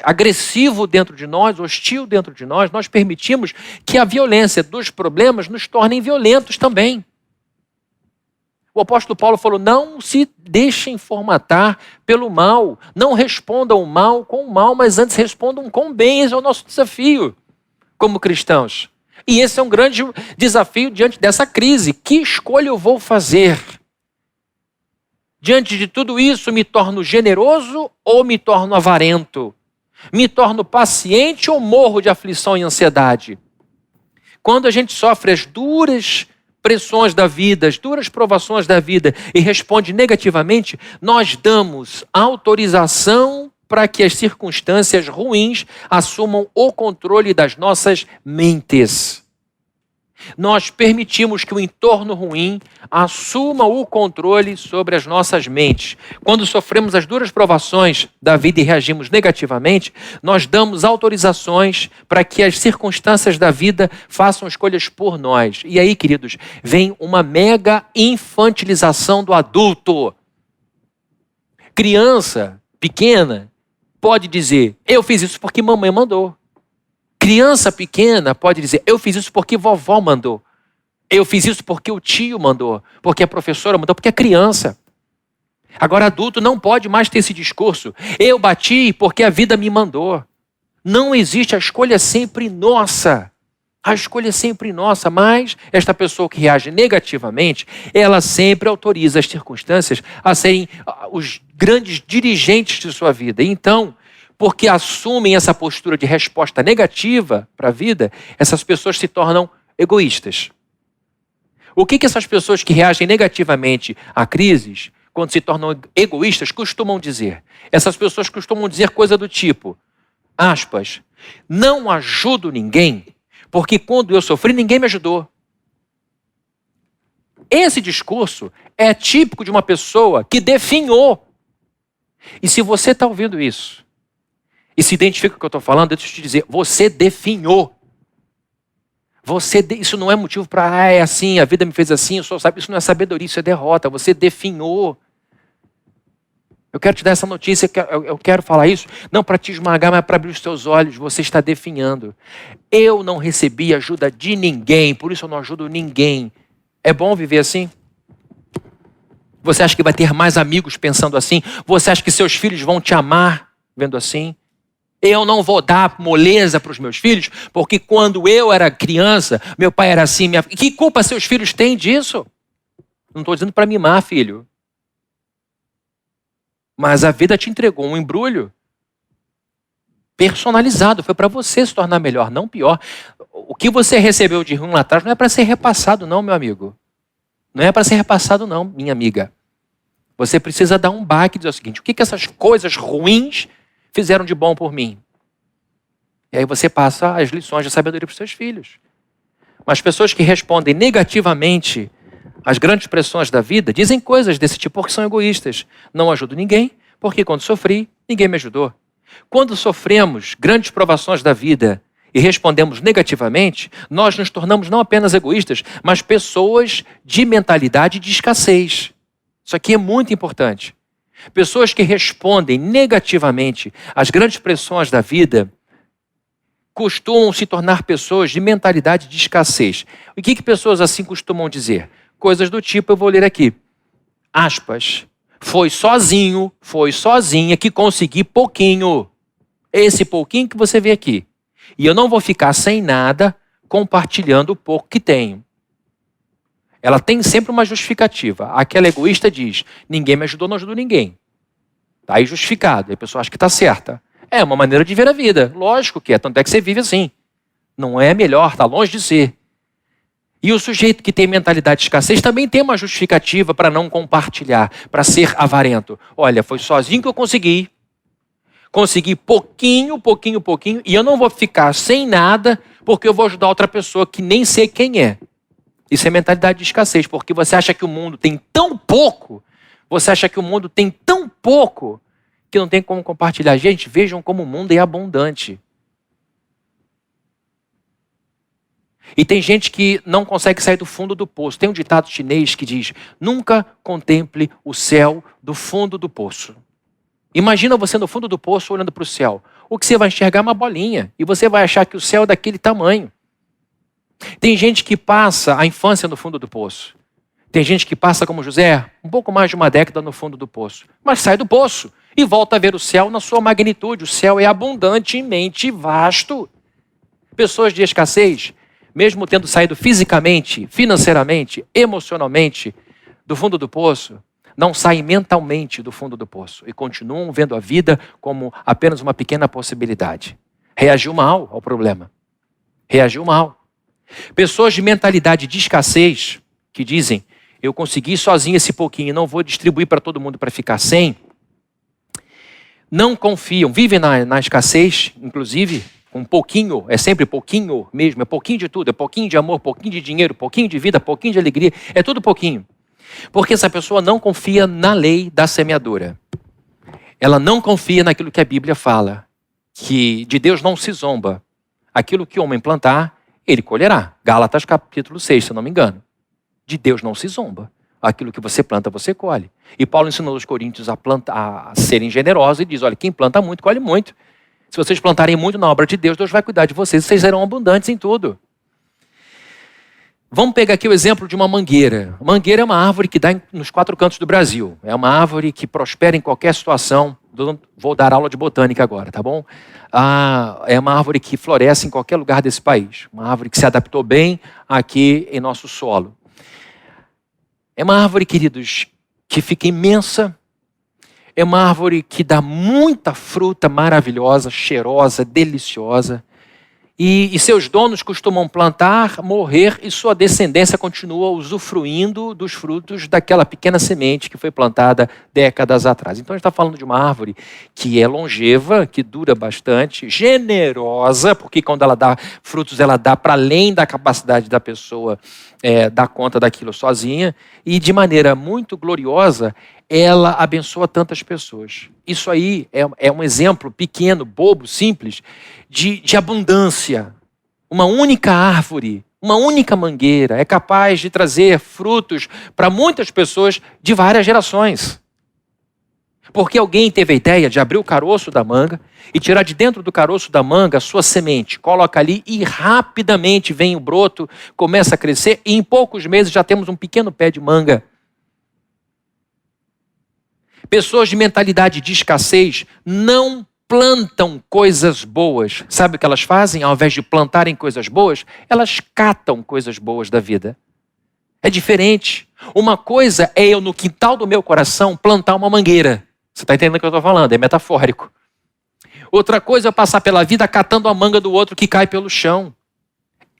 agressivo dentro de nós, hostil dentro de nós. Nós permitimos que a violência dos problemas nos tornem violentos também. O apóstolo Paulo falou, não se deixem formatar pelo mal. Não respondam o mal com o mal, mas antes respondam com o bem. Esse é o nosso desafio como cristãos. E esse é um grande desafio diante dessa crise. Que escolha eu vou fazer? Diante de tudo isso, me torno generoso ou me torno avarento? Me torno paciente ou morro de aflição e ansiedade? Quando a gente sofre as duras pressões da vida, as duras provações da vida e responde negativamente, nós damos autorização para que as circunstâncias ruins assumam o controle das nossas mentes. Nós permitimos que o entorno ruim assuma o controle sobre as nossas mentes. Quando sofremos as duras provações da vida e reagimos negativamente, nós damos autorizações para que as circunstâncias da vida façam escolhas por nós. E aí, queridos, vem uma mega infantilização do adulto. Criança pequena pode dizer, eu fiz isso porque mamãe mandou. Criança pequena pode dizer, eu fiz isso porque vovó mandou. Eu fiz isso porque o tio mandou, porque a professora mandou, porque é criança. Agora adulto não pode mais ter esse discurso. Eu bati porque a vida me mandou. Não existe, a escolha é sempre nossa. A escolha é sempre nossa, mas esta pessoa que reage negativamente, ela sempre autoriza as circunstâncias a serem os grandes dirigentes de sua vida. Então, porque assumem essa postura de resposta negativa para a vida, essas pessoas se tornam egoístas. O que essas pessoas que reagem negativamente a crises, quando se tornam egoístas, costumam dizer? Essas pessoas costumam dizer coisa do tipo, aspas, não ajudo ninguém, porque quando eu sofri, ninguém me ajudou. Esse discurso é típico de uma pessoa que definhou. E se você está ouvindo isso, e se identifica com o que eu estou falando, deixa eu te dizer, você definhou. Isso não é motivo para, é assim, a vida me fez assim, eu só sabe. Isso não é sabedoria, isso é derrota. Você definhou. Eu quero te dar essa notícia, eu quero falar isso, não para te esmagar, mas para abrir os teus olhos. Você está definhando. Eu não recebi ajuda de ninguém, por isso eu não ajudo ninguém. É bom viver assim? Você acha que vai ter mais amigos pensando assim? Você acha que seus filhos vão te amar vendo assim? Eu não vou dar moleza para os meus filhos, porque quando eu era criança, meu pai era assim. Que culpa seus filhos têm disso? Não estou dizendo para mimar, filho. Mas a vida te entregou um embrulho. Personalizado, foi para você se tornar melhor, não pior. O que você recebeu de ruim lá atrás não é para ser repassado não, meu amigo. Não é para ser repassado não, minha amiga. Você precisa dar um baque e dizer o seguinte: o que essas coisas ruins fizeram de bom por mim? E aí você passa as lições de sabedoria para os seus filhos. Mas pessoas que respondem negativamente às grandes pressões da vida dizem coisas desse tipo porque são egoístas. Não ajudo ninguém, porque quando sofri, ninguém me ajudou. Quando sofremos grandes provações da vida e respondemos negativamente, nós nos tornamos não apenas egoístas, mas pessoas de mentalidade de escassez. Isso aqui é muito importante. Pessoas que respondem negativamente às grandes pressões da vida costumam se tornar pessoas de mentalidade de escassez. O que pessoas assim costumam dizer? Coisas do tipo, eu vou ler aqui. Aspas. Foi sozinha que consegui pouquinho. Esse pouquinho que você vê aqui. E eu não vou ficar sem nada compartilhando o pouco que tenho. Ela tem sempre uma justificativa. Aquela egoísta diz, ninguém me ajudou, não ajudou ninguém. Está aí justificado. E a pessoa acha que está certa. É uma maneira de ver a vida. Lógico que é, tanto é que você vive assim. Não é melhor, está longe de ser. E o sujeito que tem mentalidade de escassez também tem uma justificativa para não compartilhar, para ser avarento. Olha, foi sozinho que eu consegui. Consegui pouquinho, e eu não vou ficar sem nada porque eu vou ajudar outra pessoa que nem sei quem é. Isso é mentalidade de escassez, porque você acha que o mundo tem tão pouco, que não tem como compartilhar. Gente, vejam como o mundo é abundante. E tem gente que não consegue sair do fundo do poço. Tem um ditado chinês que diz, nunca contemple o céu do fundo do poço. Imagina você no fundo do poço olhando para o céu. O que você vai enxergar é uma bolinha. E você vai achar que o céu é daquele tamanho. Tem gente que passa a infância no fundo do poço. Tem gente que passa, como José, um pouco mais de uma década no fundo do poço. Mas sai do poço e volta a ver o céu na sua magnitude. O céu é abundantemente vasto. Pessoas de escassez, mesmo tendo saído fisicamente, financeiramente, emocionalmente do fundo do poço, não saem mentalmente do fundo do poço e continuam vendo a vida como apenas uma pequena possibilidade. Reagiu mal ao problema. Reagiu mal. Pessoas de mentalidade de escassez que dizem, eu consegui sozinho esse pouquinho, não vou distribuir para todo mundo para ficar sem, não confiam, vivem na escassez, inclusive, um pouquinho, é sempre pouquinho mesmo, é pouquinho de tudo, é pouquinho de amor, pouquinho de dinheiro, pouquinho de vida, pouquinho de alegria, é tudo pouquinho. Porque essa pessoa não confia na lei da semeadura. Ela não confia naquilo que a Bíblia fala, que de Deus não se zomba. Aquilo que o homem plantar, ele colherá. Gálatas capítulo 6, se eu não me engano. De Deus não se zomba. Aquilo que você planta, você colhe. E Paulo ensinou os coríntios a serem generosos e diz, olha, quem planta muito, colhe muito. Se vocês plantarem muito na obra de Deus, Deus vai cuidar de vocês e vocês serão abundantes em tudo. Vamos pegar aqui o exemplo de uma mangueira. Mangueira é uma árvore que dá nos 4 cantos do Brasil. É uma árvore que prospera em qualquer situação. Vou dar aula de botânica agora, tá bom? É uma árvore que floresce em qualquer lugar desse país. Uma árvore que se adaptou bem aqui em nosso solo. É uma árvore, queridos, que fica imensa. É uma árvore que dá muita fruta maravilhosa, cheirosa, deliciosa. E seus donos costumam plantar, morrer e sua descendência continua usufruindo dos frutos daquela pequena semente que foi plantada décadas atrás. Então a gente está falando de uma árvore que é longeva, que dura bastante, generosa, porque quando ela dá frutos, ela dá para além da capacidade da pessoa dar conta daquilo sozinha, e de maneira muito gloriosa, ela abençoa tantas pessoas. Isso aí é um exemplo pequeno, bobo, simples, de abundância. Uma única árvore, uma única mangueira é capaz de trazer frutos para muitas pessoas de várias gerações. Porque alguém teve a ideia de abrir o caroço da manga e tirar de dentro do caroço da manga a sua semente, coloca ali e rapidamente vem o broto, começa a crescer e em poucos meses já temos um pequeno pé de manga. Pessoas de mentalidade de escassez não plantam coisas boas. Sabe o que elas fazem? Ao invés de plantarem coisas boas, elas catam coisas boas da vida. É diferente. Uma coisa é eu, no quintal do meu coração, plantar uma mangueira. Você está entendendo o que eu estou falando? É metafórico. Outra coisa é passar pela vida catando a manga do outro que cai pelo chão.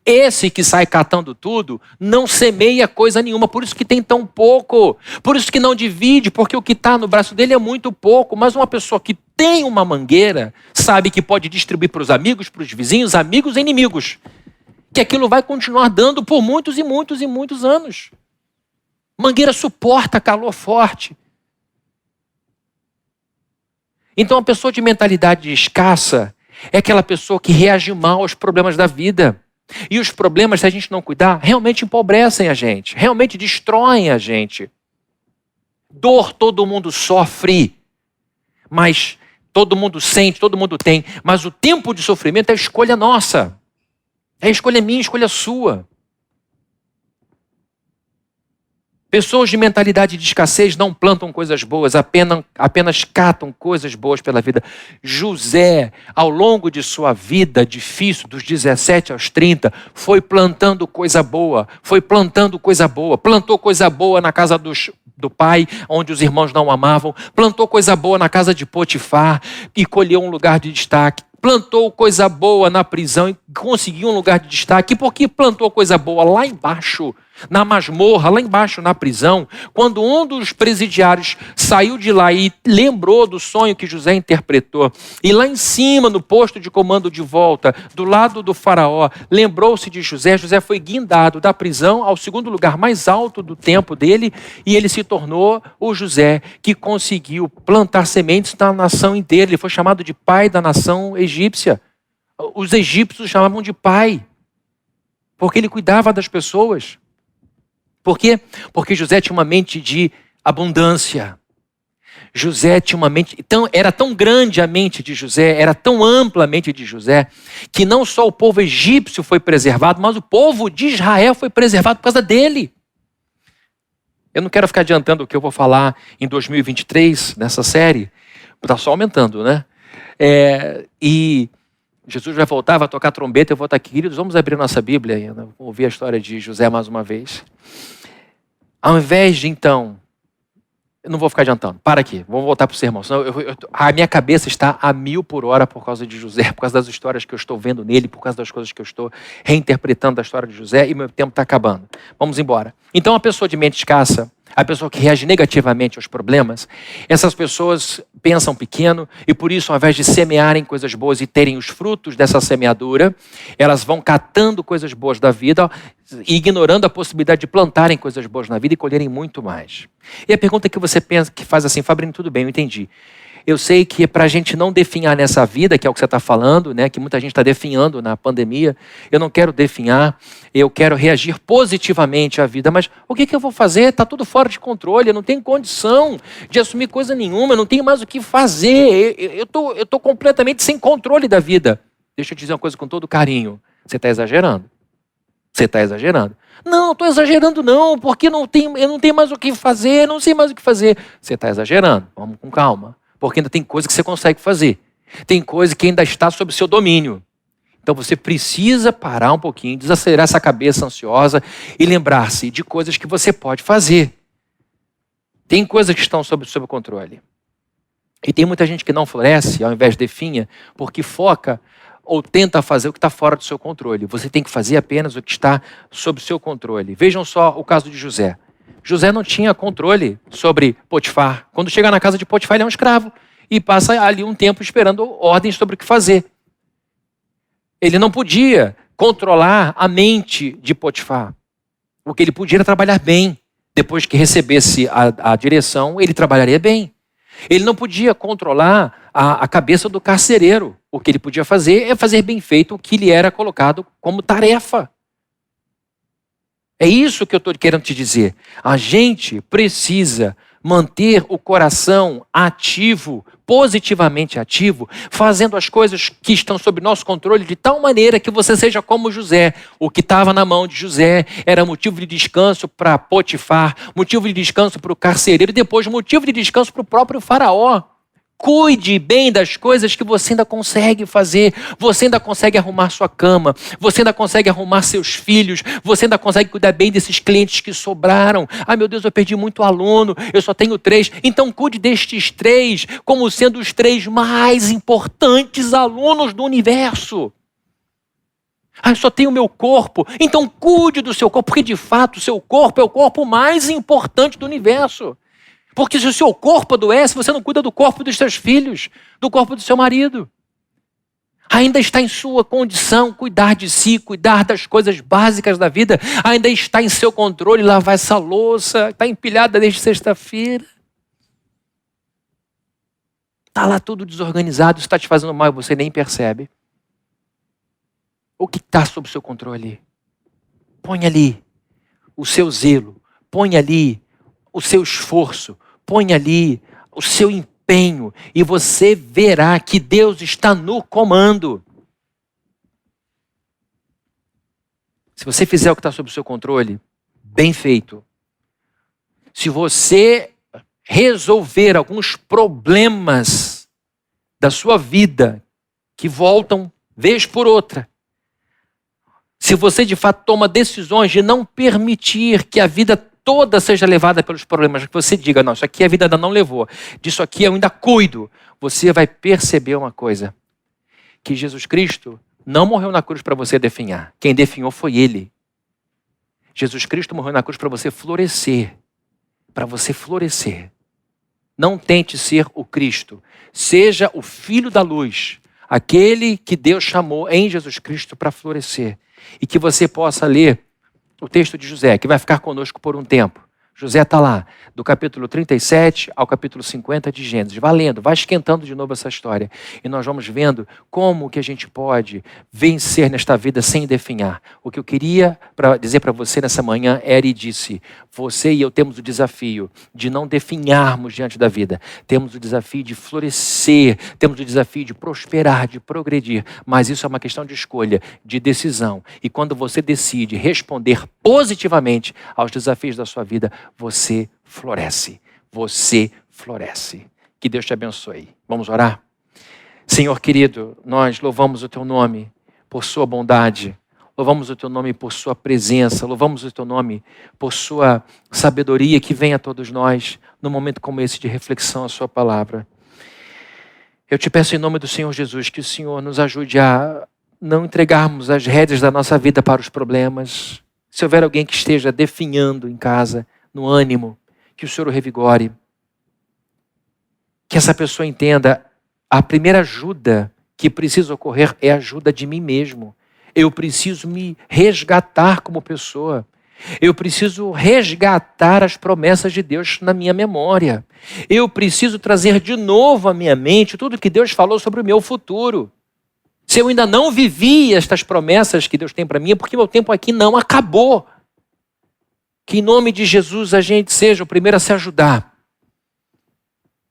Esse que sai catando tudo não semeia coisa nenhuma, por isso que tem tão pouco, por isso que não divide, porque o que está no braço dele é muito pouco. Mas uma pessoa que tem uma mangueira sabe que pode distribuir para os amigos, para os vizinhos, amigos e inimigos, que aquilo vai continuar dando por muitos e muitos e muitos anos. Mangueira suporta calor forte. Então a pessoa de mentalidade escassa é aquela pessoa que reage mal aos problemas da vida. E os problemas, se a gente não cuidar, realmente empobrecem a gente, realmente destroem a gente. Dor todo mundo sofre, mas todo mundo sente, todo mundo tem. Mas o tempo de sofrimento é escolha nossa. É escolha minha, escolha sua. Pessoas de mentalidade de escassez não plantam coisas boas, apenas catam coisas boas pela vida. José, ao longo de sua vida difícil, dos 17 aos 30, foi plantando coisa boa, plantou coisa boa na casa do pai, onde os irmãos não o amavam, plantou coisa boa na casa de Potifar e colheu um lugar de destaque. Plantou coisa boa na prisão e conseguiu um lugar de destaque. Porque plantou coisa boa lá embaixo, na masmorra, lá embaixo na prisão, quando um dos presidiários saiu de lá e lembrou do sonho que José interpretou, e lá em cima, no posto de comando de volta, do lado do faraó, lembrou-se de José. José foi guindado da prisão ao segundo lugar mais alto do tempo dele, e ele se tornou o José que conseguiu plantar sementes na nação inteira. Ele foi chamado de pai da nação egípcia. Os egípcios o chamavam de pai, porque ele cuidava das pessoas. Por quê? Porque José tinha uma mente de abundância. José tinha uma mente, era tão grande a mente de José, era tão ampla a mente de José, que não só o povo egípcio foi preservado, mas o povo de Israel foi preservado por causa dele. Eu não quero ficar adiantando o que eu vou falar em 2023, nessa série. Está só aumentando, né? E Jesus vai voltar, vai tocar trombeta, eu vou estar aqui. Queridos, vamos abrir nossa Bíblia ainda, vamos ouvir a história de José mais uma vez. Ao invés de, então, eu não vou ficar adiantando, para aqui, vamos voltar para o sermão. Senão a minha cabeça está a 1000 por hora por causa de José, por causa das histórias que eu estou vendo nele, por causa das coisas que eu estou reinterpretando da história de José, e meu tempo está acabando. Vamos embora. Então, a pessoa de mente escassa, a pessoa que reage negativamente aos problemas, essas pessoas pensam pequeno e por isso, ao invés de semearem coisas boas e terem os frutos dessa semeadura, elas vão catando coisas boas da vida e ignorando a possibilidade de plantarem coisas boas na vida e colherem muito mais. E a pergunta que você pensa, que faz assim, Fabrício, tudo bem, eu entendi. Eu sei que é para a gente não definhar nessa vida, que é o que você está falando, né, que muita gente está definhando na pandemia. Eu não quero definhar, eu quero reagir positivamente à vida. Mas o que eu vou fazer? Está tudo fora de controle, eu não tenho condição de assumir coisa nenhuma, eu não tenho mais o que fazer. Eu tô completamente sem controle da vida. Deixa eu te dizer uma coisa com todo carinho. Você está exagerando. Você está exagerando. Não estou exagerando não, porque eu não tenho mais o que fazer, não sei mais o que fazer. Você está exagerando, vamos com calma. Porque ainda tem coisa que você consegue fazer. Tem coisa que ainda está sob seu domínio. Então você precisa parar um pouquinho, desacelerar essa cabeça ansiosa e lembrar-se de coisas que você pode fazer. Tem coisas que estão sob controle. E tem muita gente que não floresce, ao invés de definha, porque foca ou tenta fazer o que está fora do seu controle. Você tem que fazer apenas o que está sob seu controle. Vejam só o caso de José. José não tinha controle sobre Potifar. Quando chega na casa de Potifar, ele é um escravo e passa ali um tempo esperando ordens sobre o que fazer. Ele não podia controlar a mente de Potifar. O que ele podia era trabalhar bem. Depois que recebesse a direção, ele trabalharia bem. Ele não podia controlar a cabeça do carcereiro. O que ele podia fazer é fazer bem feito o que lhe era colocado como tarefa. É isso que eu estou querendo te dizer. A gente precisa manter o coração ativo, positivamente ativo, fazendo as coisas que estão sob nosso controle de tal maneira que você seja como José. O que estava na mão de José era motivo de descanso para Potifar, motivo de descanso para o carcereiro e depois motivo de descanso para o próprio faraó. Cuide bem das coisas que você ainda consegue fazer. Você ainda consegue arrumar sua cama. Você ainda consegue arrumar seus filhos. Você ainda consegue cuidar bem desses clientes que sobraram. Ai, meu Deus, eu perdi muito aluno. Eu só tenho 3. Então cuide destes 3 como sendo os 3 mais importantes alunos do universo. Ah, eu só tenho o meu corpo. Então cuide do seu corpo, porque de fato o seu corpo é o corpo mais importante do universo. Porque se o seu corpo adoece, você não cuida do corpo dos seus filhos, do corpo do seu marido. Ainda está em sua condição cuidar de si, cuidar das coisas básicas da vida. Ainda está em seu controle lavar essa louça, está empilhada desde sexta-feira. Está lá tudo desorganizado, isso está te fazendo mal e você nem percebe. O que está sob o seu controle? Põe ali o seu zelo, põe ali o seu esforço, põe ali o seu empenho e você verá que Deus está no comando. Se você fizer o que está sob o seu controle, bem feito. Se você resolver alguns problemas da sua vida que voltam vez por outra, se você de fato toma decisões de não permitir que a vida toda seja levada pelos problemas, que você diga, não, isso aqui a vida ainda não levou, disso aqui eu ainda cuido, você vai perceber uma coisa, que Jesus Cristo não morreu na cruz para você definhar, quem definhou foi Ele. Jesus Cristo morreu na cruz para você florescer, Não tente ser o Cristo, seja o Filho da luz, aquele que Deus chamou em Jesus Cristo para florescer, e que você possa ler o texto de José, que vai ficar conosco por um tempo. José está lá, do capítulo 37 ao capítulo 50 de Gênesis. Vai lendo, vai esquentando de novo essa história. E nós vamos vendo como que a gente pode vencer nesta vida sem definhar. O que eu queria dizer para você nessa manhã era e disse, você e eu temos o desafio de não definharmos diante da vida. Temos o desafio de florescer, temos o desafio de prosperar, de progredir. Mas isso é uma questão de escolha, de decisão. E quando você decide responder positivamente aos desafios da sua vida, você floresce. Que Deus te abençoe. Vamos orar? Senhor querido, nós louvamos o teu nome por sua bondade, louvamos o teu nome por sua presença, louvamos o teu nome por sua sabedoria que vem a todos nós num momento como esse de reflexão à sua palavra. Eu te peço em nome do Senhor Jesus que o Senhor nos ajude a não entregarmos as rédeas da nossa vida para os problemas. Se houver alguém que esteja definhando em casa, no ânimo, que o Senhor o revigore. Que essa pessoa entenda, a primeira ajuda que precisa ocorrer é a ajuda de mim mesmo. Eu preciso me resgatar como pessoa. Eu preciso resgatar as promessas de Deus na minha memória. Eu preciso trazer de novo à minha mente tudo que Deus falou sobre o meu futuro. Se eu ainda não vivi estas promessas que Deus tem para mim, é porque meu tempo aqui não acabou. Que em nome de Jesus a gente seja o primeiro a se ajudar,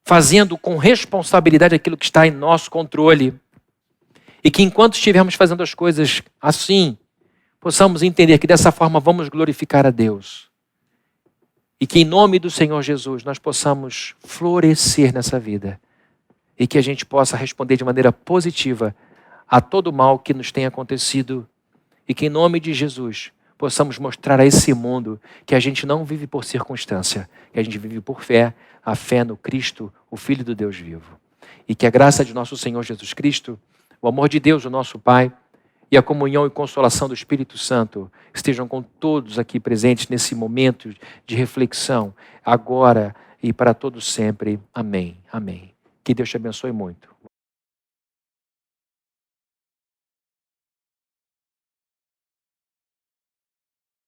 fazendo com responsabilidade aquilo que está em nosso controle. E que enquanto estivermos fazendo as coisas assim, possamos entender que dessa forma vamos glorificar a Deus. E que em nome do Senhor Jesus nós possamos florescer nessa vida. E que a gente possa responder de maneira positiva a todo o mal que nos tem acontecido. E que em nome de Jesus possamos mostrar a esse mundo que a gente não vive por circunstância, que a gente vive por fé, a fé no Cristo, o Filho do Deus vivo. E que a graça de nosso Senhor Jesus Cristo, o amor de Deus, o nosso Pai, e a comunhão e consolação do Espírito Santo estejam com todos aqui presentes nesse momento de reflexão, agora e para todos sempre. Amém. Amém. Que Deus te abençoe muito.